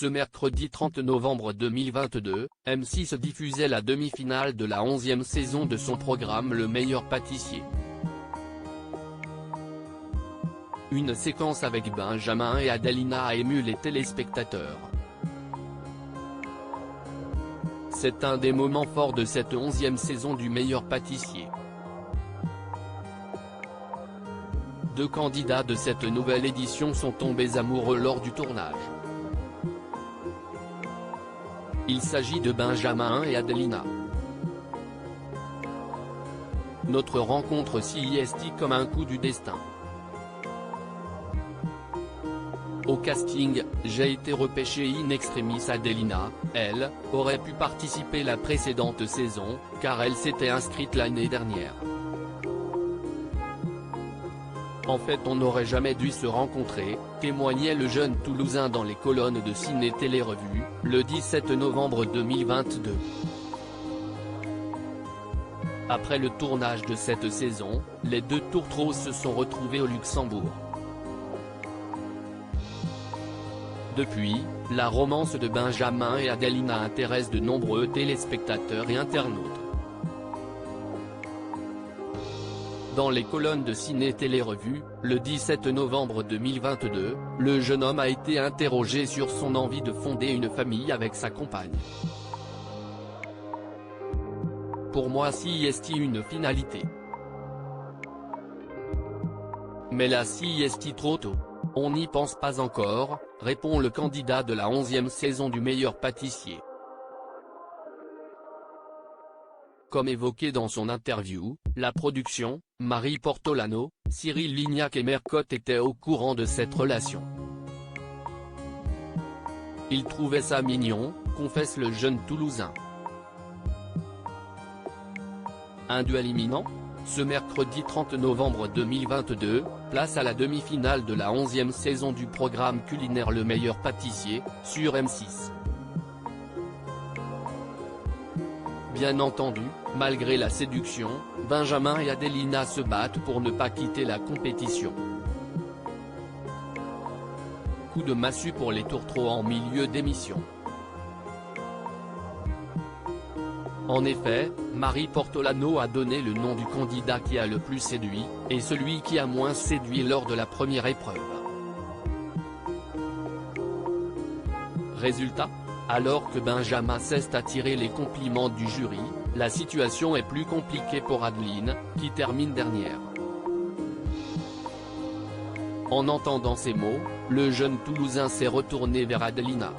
Ce mercredi 30 novembre 2022, M6 diffusait la demi-finale de la 11e saison de son programme Le Meilleur Pâtissier. Une séquence avec Benjamin et Adelina a ému les téléspectateurs. C'est un des moments forts de cette 11e saison du Meilleur Pâtissier. Deux candidats de cette nouvelle édition sont tombés amoureux lors du tournage. Il s'agit de Benjamin et Adelina. Notre rencontre s'y est comme un coup du destin. Au casting, j'ai été repêché in extremis. Adelina, elle, aurait pu participer la précédente saison, car elle s'était inscrite l'année dernière. En fait, on n'aurait jamais dû se rencontrer, témoignait le jeune Toulousain dans les colonnes de Ciné Télé Revue, le 17 novembre 2022. Après le tournage de cette saison, les deux tourtereaux se sont retrouvés au Luxembourg. Depuis, la romance de Benjamin et Adelina intéresse de nombreux téléspectateurs et internautes. Dans les colonnes de Ciné Télé Revue, le 17 novembre 2022, le jeune homme a été interrogé sur son envie de fonder une famille avec sa compagne. Pour moi, si est une finalité. Mais là, si est trop tôt. On n'y pense pas encore, répond le candidat de la 11e saison du Meilleur Pâtissier. Comme évoqué dans son interview, la production, Marie Portolano, Cyril Lignac et Mercotte étaient au courant de cette relation. Ils trouvaient ça mignon, confesse le jeune Toulousain. Un duel imminent ? Ce mercredi 30 novembre 2022, place à la demi-finale de la 11e saison du programme culinaire Le Meilleur Pâtissier, sur M6. Bien entendu, malgré la séduction, Benjamin et Adelina se battent pour ne pas quitter la compétition. Coup de massue pour les tourtereaux en milieu d'émission. En effet, Marie Portolano a donné le nom du candidat qui a le plus séduit, et celui qui a moins séduit lors de la première épreuve. Résultat ? Alors que Benjamin cesse d'attirer les compliments du jury, la situation est plus compliquée pour Adeline, qui termine dernière. En entendant ces mots, le jeune Toulousain s'est retourné vers Adelina.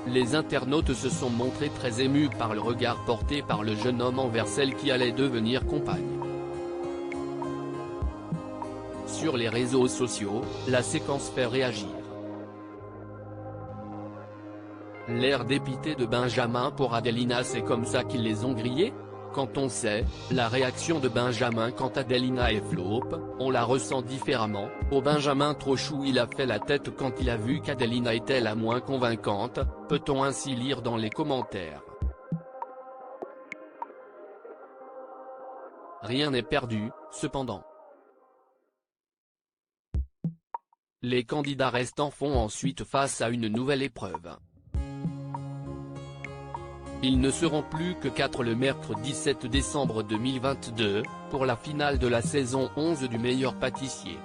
Les internautes se sont montrés très émus par le regard porté par le jeune homme envers celle qui allait devenir compagne. Sur les réseaux sociaux, la séquence fait réagir. L'air dépité de Benjamin pour Adelina, c'est comme ça qu'ils les ont grillés ? Quand on sait, la réaction de Benjamin quand Adelina est flop, on la ressent différemment. Au Benjamin trop chou, il a fait la tête quand il a vu qu'Adelina était la moins convaincante, peut-on ainsi lire dans les commentaires. Rien n'est perdu, cependant. Les candidats restants font ensuite face à une nouvelle épreuve. Ils ne seront plus que 4 le mercredi 7 décembre 2022, pour la finale de la saison 11 du Meilleur Pâtissier.